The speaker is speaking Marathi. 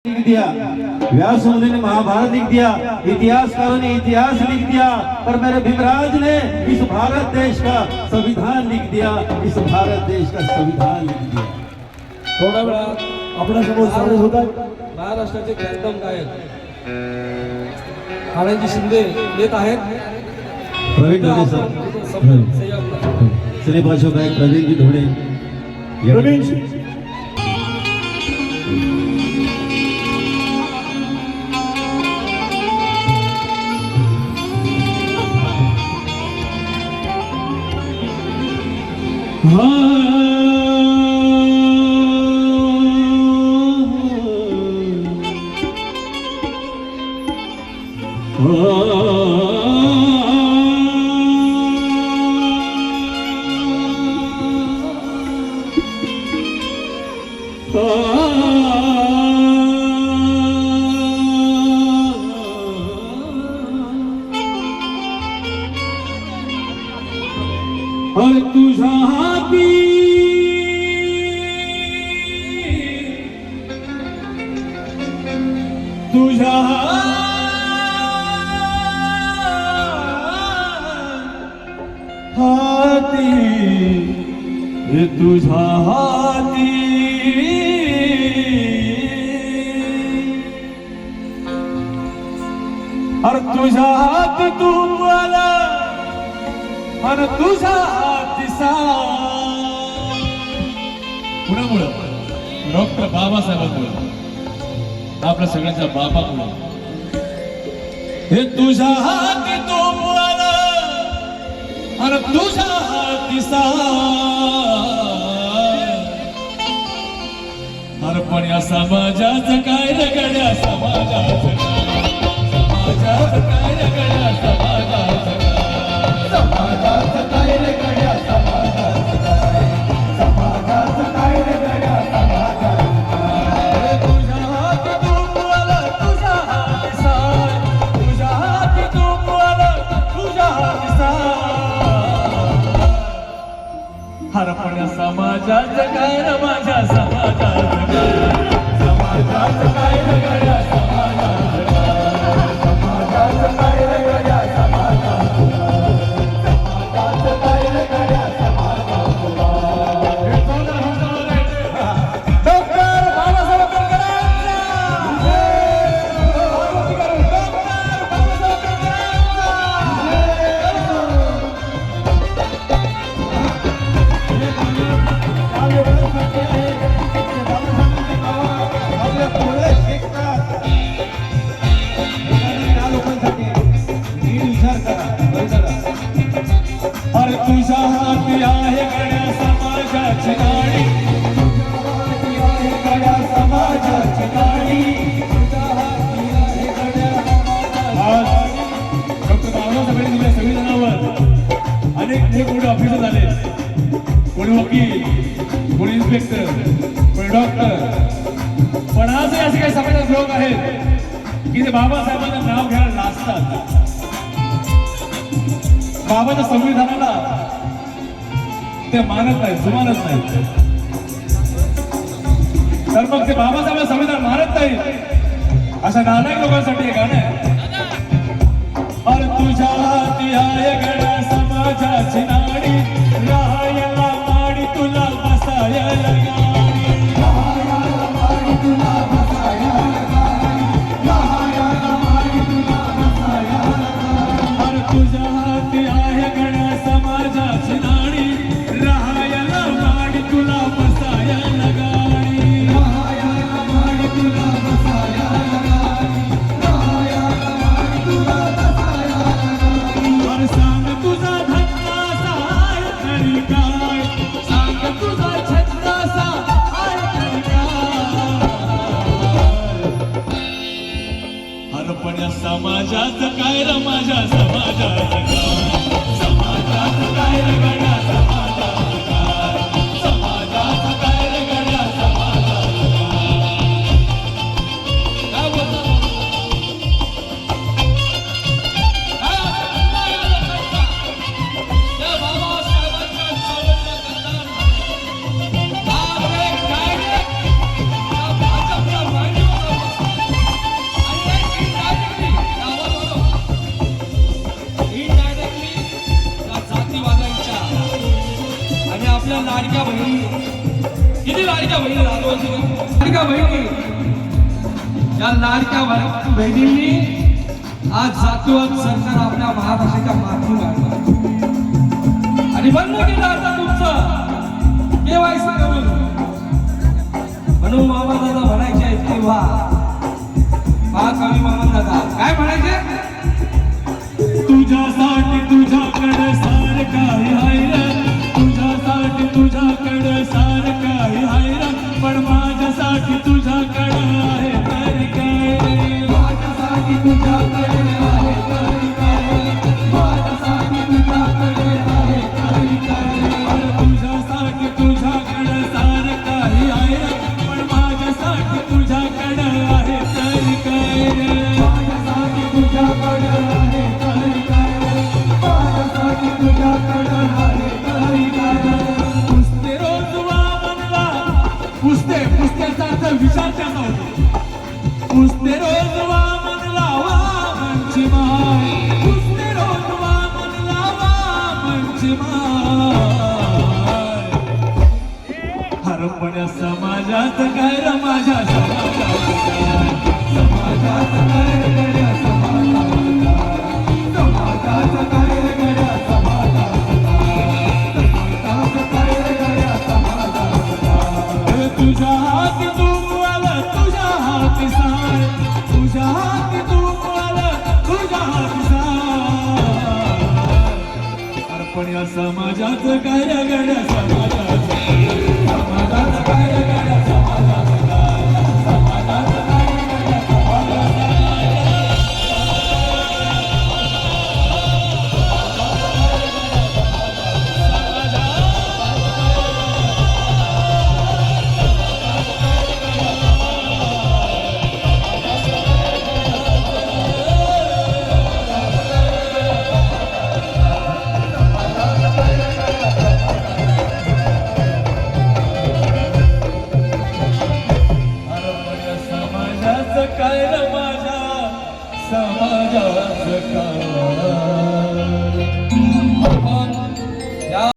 लिख दिया, व्यास मुनि ने महाभारत लिख दिया, इतिहासकारों ने इतिहास लिख दिया, पर मेरे भीमराज ने इस भारत देश का संविधान लिख दिया, इस भारत देश का संविधान लिख दिया। थोड़ा वेळा आपल्या समोर सादर होतात महाराष्ट्राचे ख्यातनाम गायक आनंदजी शिंदे येत आहेत। प्रवीण धोणे सर, सिने भाषा गायक प्रवीण जी धोणे। प्रवीण तुझा हाती तुझा हाती तुझा हाती अरे तुझा हात तू मला अरे तुझा हातीसा कुणामुळं डॉक्टर बाबासाहेबांमुळं आपल्या सगळ्यांच्या बापामुळं हे तुझा हात तो मला अरे तुझा हातीसा अरे पण या समाजाचं काय रे गड्या समाजाचं काय रे गड्या समाजाचं काय रे गड्या समाजाचं काय रे गड्या तुझा हात तू मला तुझा हातीसा तुझा हात तू मला तुझा हातीसा अरे पण या समाजाचं काय रे माझ्या समाजाचं काय रे गड्या समाजाचं काय रे गड्या समाजाचं काय रे गड्या अरे तुझा हाती आहे गड्या समाजाची गाडी गड्या समाजाची गाडी आज डॉक्टर बाबासाहेबांनी दिलेल्या संविधानावर अनेक मोठमोठे ऑफिसर झाले, कोणी वकील, कोणी इन्स्पेक्टर, कोणी डॉक्टर, पण आजही असे काही समाजात लोक आहेत की ते बाबासाहेबांचं नाव घ्यायला लाजतात। बाबाच्या संविधानाला ते मानत नाही, जुमानत नाही, तर मग ते बाबासाहेब संविधान मानत नाही अशा नालायक लोकांसाठी हे गाणं आहे। अरे तुझ्या हाती आहे गड्या समाजाची नाडी राहायला माडी तुला बसायला गाडी राहायला माडी तुला बसायला गाडी राहायला माडी तुला बसायला गाडी अरे तुझ्या हाती आहे गड्या समाजाची नाडी राहायला माडी तुला बसायला गाडी राहायला माडी तुला बसायला गाडी राहायला माडी तुला बसायला गाडी अरे सांग तुझा धक्का साय तरी काय सांग तुझा छंद साय तरी काय अरे पण या समाजाचं काय रे माझ्या समाजाचं समाजाचं काय रे गड्या समाजाचं समाजाचं काय रे गड्या समाजाचं काय बोलता त्या बाबासाहेबांच्या सावरल्या गद्दार काय रे त्या भाजपच्या मांडीवर लाडक्या बहिणी राजवंशी लाडक्या बहिणी या लाडक्या बहिणींनी आज जातीवाद सरकार आपल्या महाराष्ट्राच्या माथी मारलं आणि बंद केलं आता तुमचं केवायसी करून. म्हणून मामा दादा म्हणायचे आहेत तेव्हा महाकवी मामा दादा काय म्हणायचे, तुझ्यासाठी तुझ्याकडे सार काही आहे रे, तुझ्यासाठी तुझ्याकडे सार काही आहे रे, पण माझ्यासाठी तुझ्याकडे आहे तरी काय, माझ्यासाठी तुझ्याकडे आहे तरी काय, माझ्यासाठी तुझ्याकडे आहे तरी काय, तुझ्यासाठी तुझ्याकडे सार काही आहे रे, पण माझ्यासाठी तुझ्याकडे आहे तरी काय, माझ्यासाठी तुझ्याकडे आहे तरी काय, माझ्यासाठी तुझ्याकडे आहे तरी काय. पुसते रोज वामनला, पुसत्याचा अर्थ विचार त्याचा होतो. पुसते रोज वामनला वामनची माय, पुसते रोज वामनला वामनची माय. हरपण्या समाजात काय र माझ्या समाजात काय, समाजात काय रे गड्या समाजात काय, समाजात काय रे गड्या समाजात काय, समाजात काय रे गड्या समाजात काय. तुझ्या हाती तू आलं तुझ्या हाती साय, तुझ्या हाती तू आलं तुझ्या हाती साय. अर्पण या समाजात काय रे गड्या समाजात काय, समाजात काय रे गड्या समाजात काय, समाजात काय रे गड्या समाजात काय. समाजाचं काय र माझ्या समाजाचं काय.